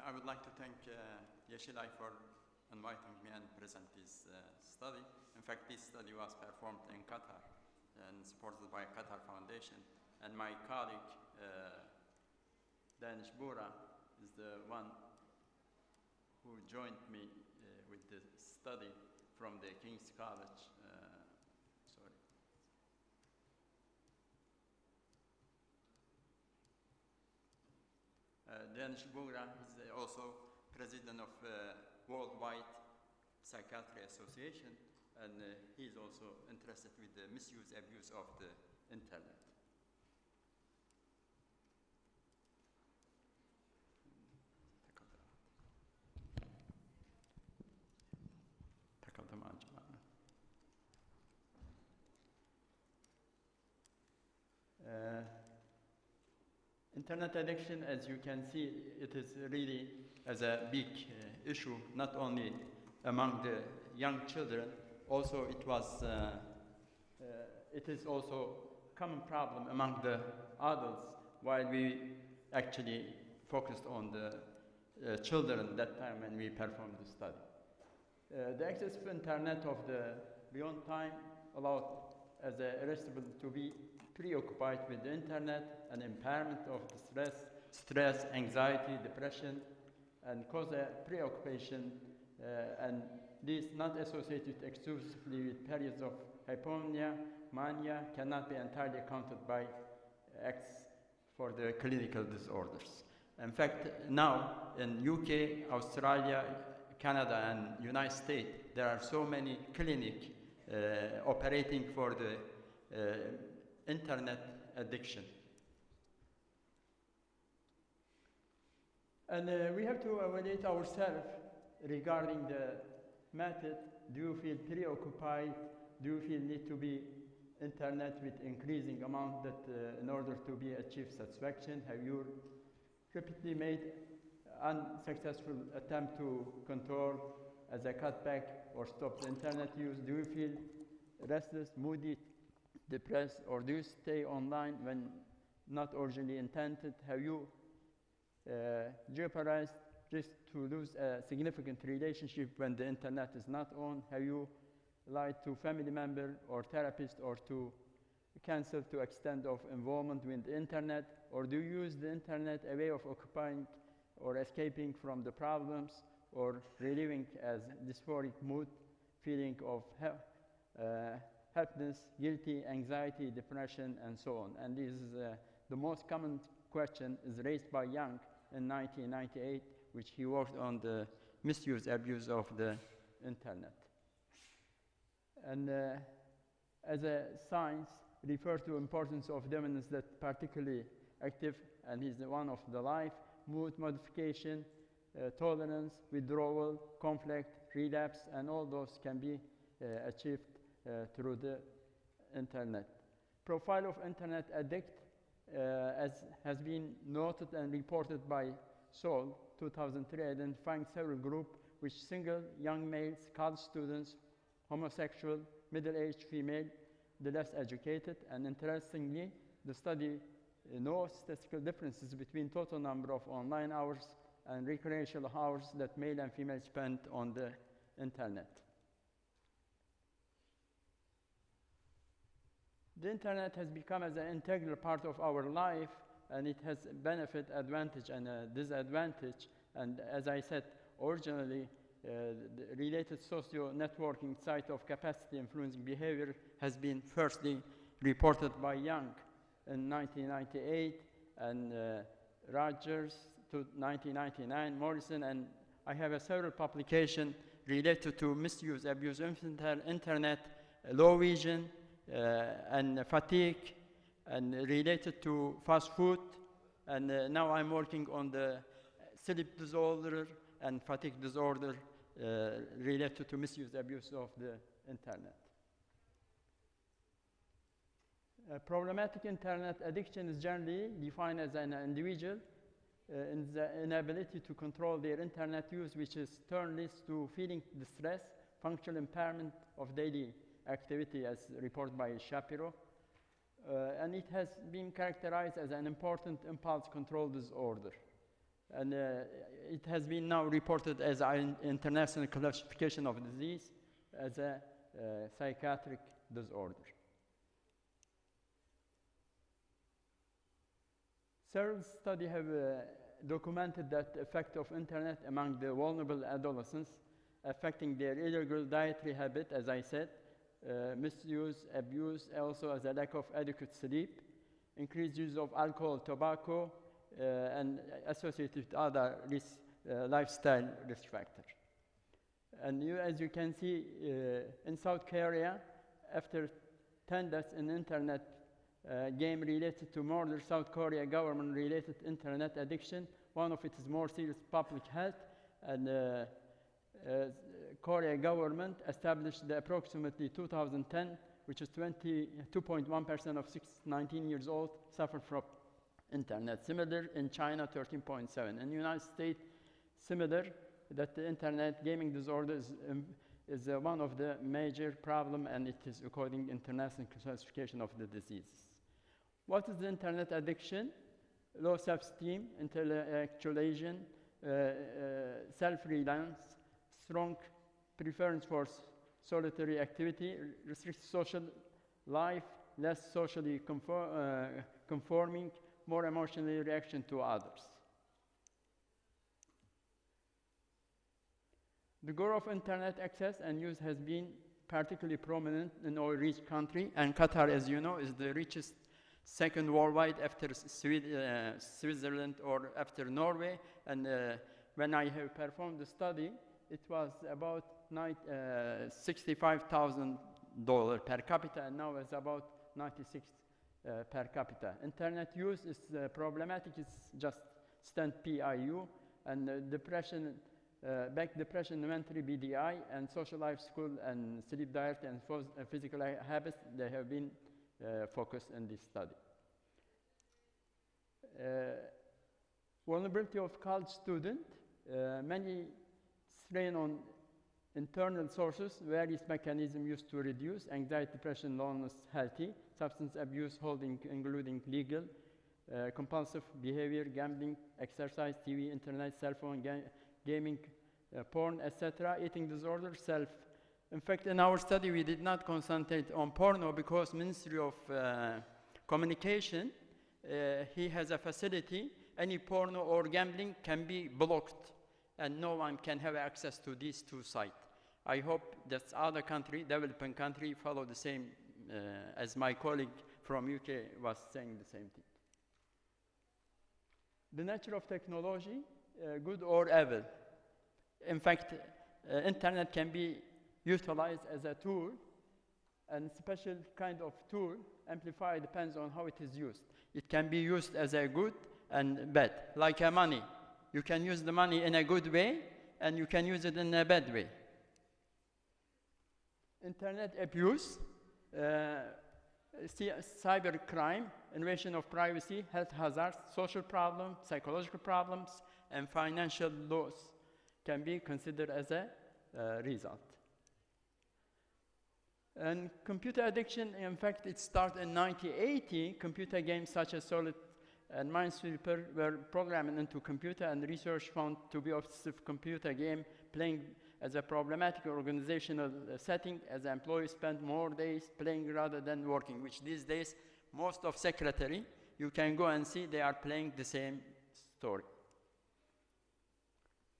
I would like to thank Yeşilay for inviting me and present this study. In fact, this study was performed in Qatar and supported by Qatar Foundation. And my colleague, Danish Bura, is the one who joined me with the study from the King's College. Danish Bura is also president of Worldwide Psychiatry Association, and he is also interested with the misuse, abuse of the internet. Internet addiction, as you can see, it is really as a big issue, not only among the young children, also it is also a common problem among the adults, while we actually focused on the children that time when we performed the study. The access to internet of the beyond time allowed as a irresistible to be preoccupied with the internet, an impairment of the stress, anxiety, depression, and cause a preoccupation, and this not associated exclusively with periods of hypomania, mania, cannot be entirely accounted by X for the clinical disorders. In fact, now in UK, Australia, Canada, and United States, there are so many clinics operating for the internet addiction. And we have to evaluate ourselves regarding the method. Do you feel preoccupied? Do you feel need to be internet with increasing amount that in order to be achieve satisfaction? Have you repeatedly made unsuccessful attempt to control as a cutback or stop the internet use? Do you feel restless, moody, depressed, or do you stay online when not originally intended? Have you jeopardized risk to lose a significant relationship when the internet is not on? Have you lied to family member or therapist or to cancel to extent of involvement with the internet? Or do you use the internet a way of occupying or escaping from the problems or relieving as dysphoric mood, feeling of helplessness, guilty, anxiety, depression, and so on? And this is the most common question is raised by Young in 1998, which he worked on the misuse, abuse of the internet. And as a science, refer to importance of dominance that particularly active, and is the one of the life, mood modification, tolerance, withdrawal, conflict, relapse, and all those can be achieved through the internet. Profile of internet addict, as has been noted and reported by Sol, 2003, identifying several groups which single young males, college students, homosexual, middle-aged female, the less educated, and interestingly, the study no statistical differences between total number of online hours and recreational hours that male and female spend on the internet. The internet has become as an integral part of our life, and it has benefit, advantage, and a disadvantage. And as I said, originally, the related socio-networking site of capacity influencing behavior has been firstly reported by Young in 1998, and Rogers to 1999, Morrison, and I have several publications related to misuse, abuse of internet, low vision, and fatigue, and related to fast food, and now I'm working on the sleep disorder and fatigue disorder related to misuse, abuse of the internet. Problematic internet addiction is generally defined as an individual in the inability to control their internet use, which is turn leads to feeling distress, functional impairment of daily activity as reported by Shapiro. And it has been characterized as an important impulse control disorder. And it has been now reported as an international classification of disease as a psychiatric disorder. Several studies have documented that the effect of internet among the vulnerable adolescents, affecting their illegal dietary habit, as I said, misuse, abuse, also as a lack of adequate sleep, increased use of alcohol, tobacco, and associated with other lifestyle risk factors. And as you can see, in South Korea, after 10 deaths in internet game related to murder, South Korea government-related internet addiction, one of its more serious public health, and Korea government established the approximately 2010, which is 22.1% of 19 years old suffer from internet. Similar in China, 13.7. In the United States, similar, that the internet gaming disorder is one of the major problems, and it is according to international classification of the diseases. What is the internet addiction? Low self-esteem, intellectualization, self-reliance, strong preference for solitary activity, restricted social life, less socially conforming, more emotional reaction to others. The growth of internet access and use has been particularly prominent in oil-rich countries, and Qatar, as you know, is the richest second worldwide after Switzerland or after Norway. And when I have performed the study, it was about $65,000 per capita, and now it's about 96 per capita. Internet use is problematic. It's just stent PIU, and depression, back depression, mentally BDI, and social life, school, and sleep, diet, and physical habits, they have been focused in this study. Vulnerability of college student, many strain on internal sources, various mechanisms used to reduce anxiety, depression, loneliness, healthy, substance abuse, holding, including legal, compulsive behavior, gambling, exercise, TV, internet, cell phone, gaming, porn, etc., eating disorder, self. In fact, in our study, we did not concentrate on porno because Ministry of Communication, he has a facility, any porno or gambling can be blocked, and no one can have access to these two sites. I hope that other country, developing country, follow the same, as my colleague from UK was saying the same thing. The nature of technology, good or evil. In fact, internet can be utilized as a tool, and special kind of tool, amplifier, depends on how it is used. It can be used as a good and bad, like money. You can use the money in a good way, and you can use it in a bad way. Internet abuse, cyber crime, invasion of privacy, health hazards, social problems, psychological problems, and financial loss can be considered as a result. And computer addiction, in fact, it started in 1980. Computer games such as Solid and Minesweeper were programmed into computer, and research found to be obsessive computer game playing as a problematic organizational setting, as employees spend more days playing rather than working, which these days, most of secretary, you can go and see they are playing the same story.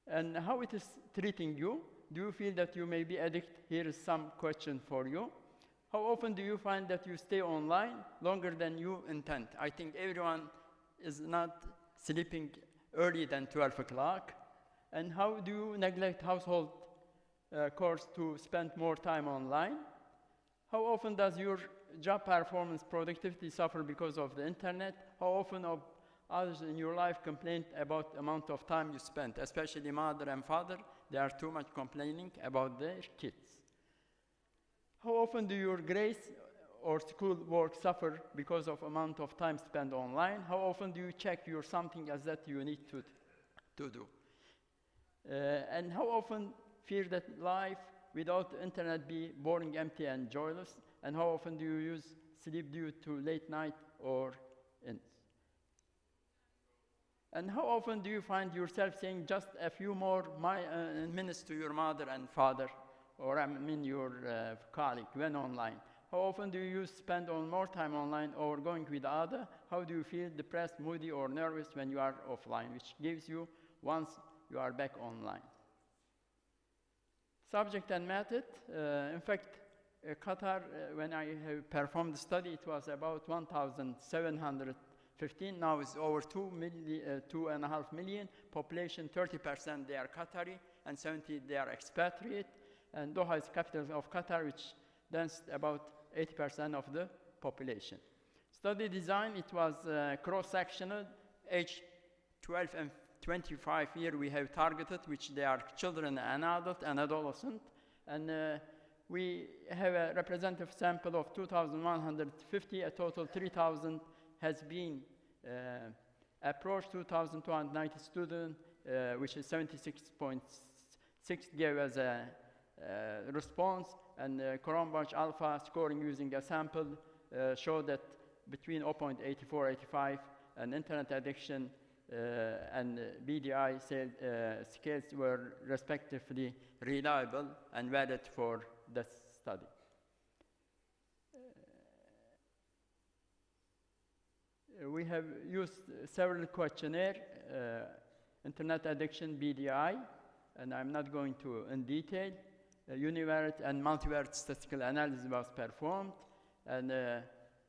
And how it is treating you? Do you feel that you may be addicted? Here is some question for you. How often do you find that you stay online longer than you intend? I think everyone is not sleeping early than 12 o'clock. And how do you neglect household chores to spend more time online? How often does your job performance, productivity suffer because of the internet? How often of others in your life complain about the amount of time you spend, especially mother and father? They are too much complaining about their kids. How often do your grades or school work suffer because of amount of time spent online? How often do you check your something as that you need to do? And how often fear that life without the internet be boring, empty, and joyless? And how often do you use sleep due to late night or ends? And how often do you find yourself saying just a few more minutes to your mother and father, or your colleague when online? How often do you spend more time online or going with other? How do you feel depressed, moody, or nervous when you are offline, which gives you once you are back online? Subject and method. In fact, Qatar, when I have performed the study, it was about 1,715. Now it's over 2.5 million. Population, 30% they are Qatari, and 70% they are expatriate. And Doha is capital of Qatar, which densed about 80% of the population. Study design, it was cross-sectional, age 12 and 25 years we have targeted, which they are children and adult and adolescent. And we have a representative sample of 2,150, a total 3,000 has been approached, 2,290 students, which is 76.6 gave us a response, and Cronbach alpha scoring using a sample showed that between 0.84, 85, and internet addiction and BDI scales were respectively reliable and valid for the study. We have used several questionnaires, internet addiction, BDI, and I'm not going to in detail. Univariate and multivariate statistical analysis was performed, and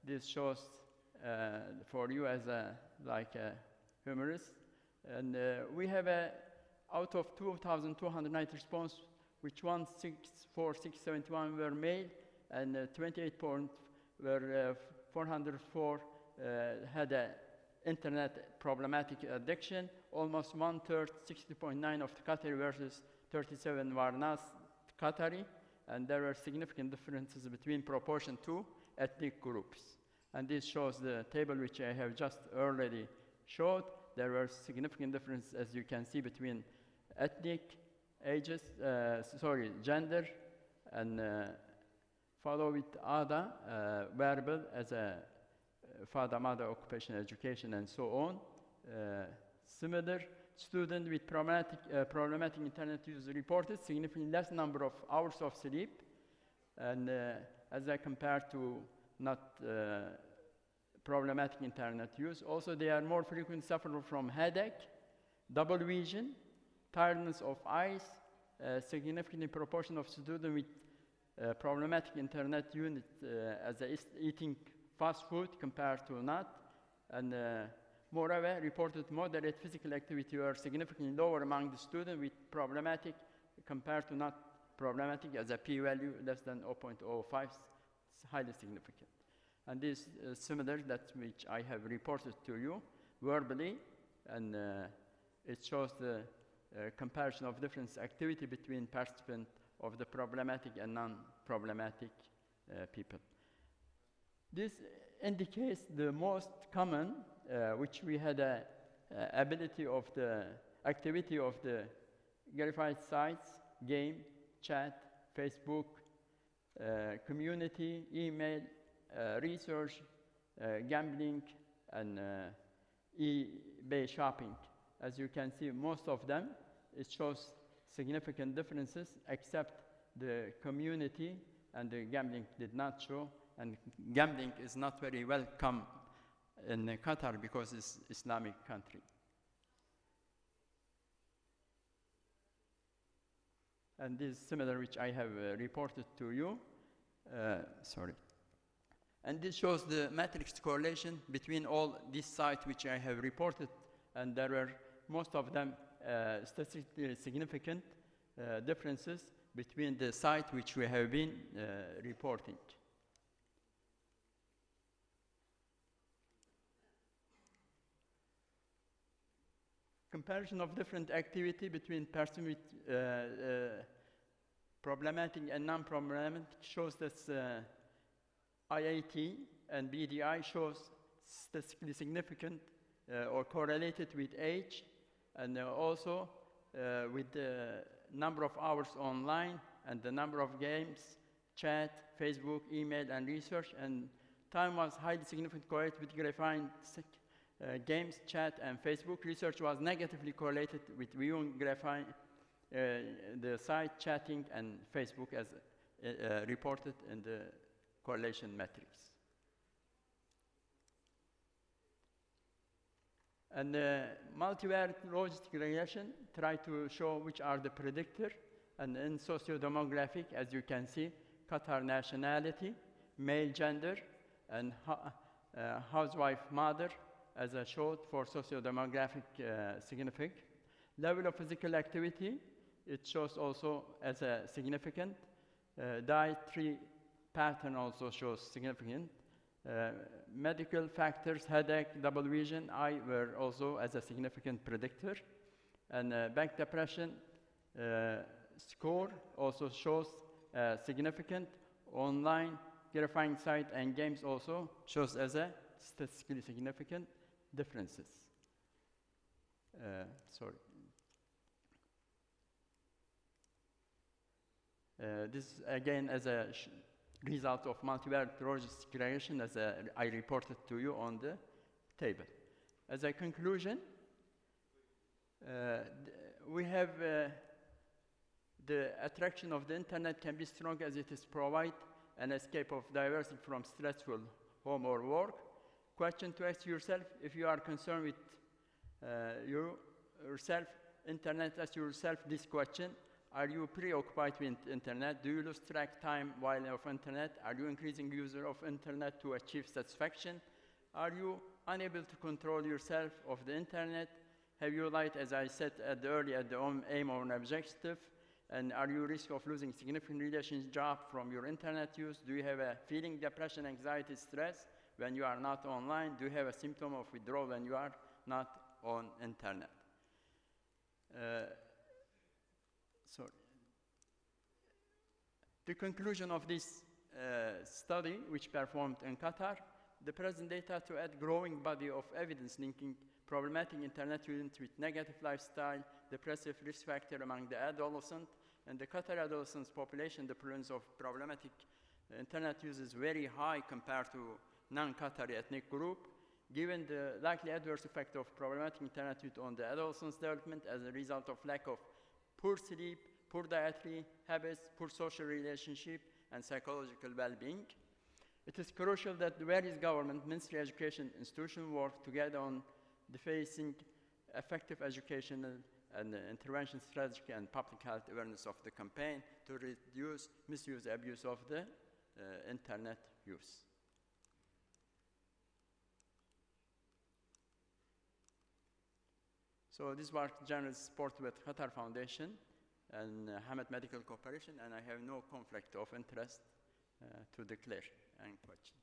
this shows for you as a humorist. And we have out of 2,290 response, which 1,64671 were male, and 28 were 404 had an internet problematic addiction. Almost 1/3, 60.9 of the Qatari versus 37 were not Qatari, and there were significant differences between proportion to ethnic groups. And this shows the table which I have just already showed. There were significant differences, as you can see, between ethnic, ages, gender, and follow with other variable as a father, mother, occupation, education, and so on. Similar, student with problematic internet use reported significantly less number of hours of sleep, and as I compare to not problematic internet use. Also, they are more frequent suffer from headache, double vision, tiredness of eyes, significant proportion of students with problematic internet unit as eating fast food compared to not, and moreover, reported moderate physical activity were significantly lower among the students with problematic compared to not problematic, as a p-value less than 0.05, highly significant. And this is similar that which I have reported to you verbally, and it shows the comparison of different activity between participants of the problematic and non-problematic people. This indicates the most common, which we had a ability of the activity of the verified sites, game, chat, Facebook, community, email, research, gambling, and eBay shopping. As you can see, most of them, it shows significant differences, except the community and the gambling did not show, and gambling is not very welcome in Qatar because it's Islamic country. And this is similar, which I have reported to you. And this shows the matrix correlation between all these sites which I have reported, and there were most of them statistically significant differences between the sites which we have been reporting. Comparison of different activity between person with problematic and non-problematic shows that IAT and BDI shows statistically significant or correlated with age, and also with the number of hours online and the number of games, chat, Facebook, email, and research, and time was highly significant correlated with gratifying games, chat, and Facebook. Research was negatively correlated with viewing the site, chatting, and Facebook as reported in the correlation metrics. And multivariate logistic regression tried to show which are the predictor. And in socio-demographic, as you can see, Qatar nationality, male gender, and housewife mother as a showed for socio-demographic significant. Level of physical activity, it shows also as a significant. Dietary pattern also shows significant. Medical factors, headache, double vision, eye were also as a significant predictor. And back depression score also shows significant. Online gratifying site and games also shows as a statistically significant differences. Sorry. This again as a result of multivariate logistic regression as I reported to you on the table. As a conclusion, we have the attraction of the internet can be strong as it is provide an escape of diversity from stressful home or work. Question to ask yourself, if you are concerned with yourself, internet, ask yourself this question. Are you preoccupied with internet? Do you lose track time while off internet? Are you increasing user of internet to achieve satisfaction? Are you unable to control yourself of the internet? Have you light, as I said earlier, the aim or an objective? And are you risk of losing significant relationship job from your internet use? Do you have a feeling depression, anxiety, stress when you are not online? Do you have a symptom of withdrawal when you are not on internet? Sorry. The conclusion of this study, which performed in Qatar, the present data to add growing body of evidence linking problematic internet use with negative lifestyle, depressive risk factor among the adolescent, and the Qatar adolescents population, the prevalence of problematic internet use is very high compared to non-Qatari ethnic group, given the likely adverse effect of problematic internet use on the adolescent's development as a result of lack of poor sleep, poor dietary habits, poor social relationship, and psychological well-being. It is crucial that the various government, ministry, education institutions work together on facing effective educational and intervention strategy and public health awareness of the campaign to reduce misuse, abuse of the internet use. So this was general support with Qatar Foundation and Hamad Medical Corporation, and I have no conflict of interest to declare. Any question?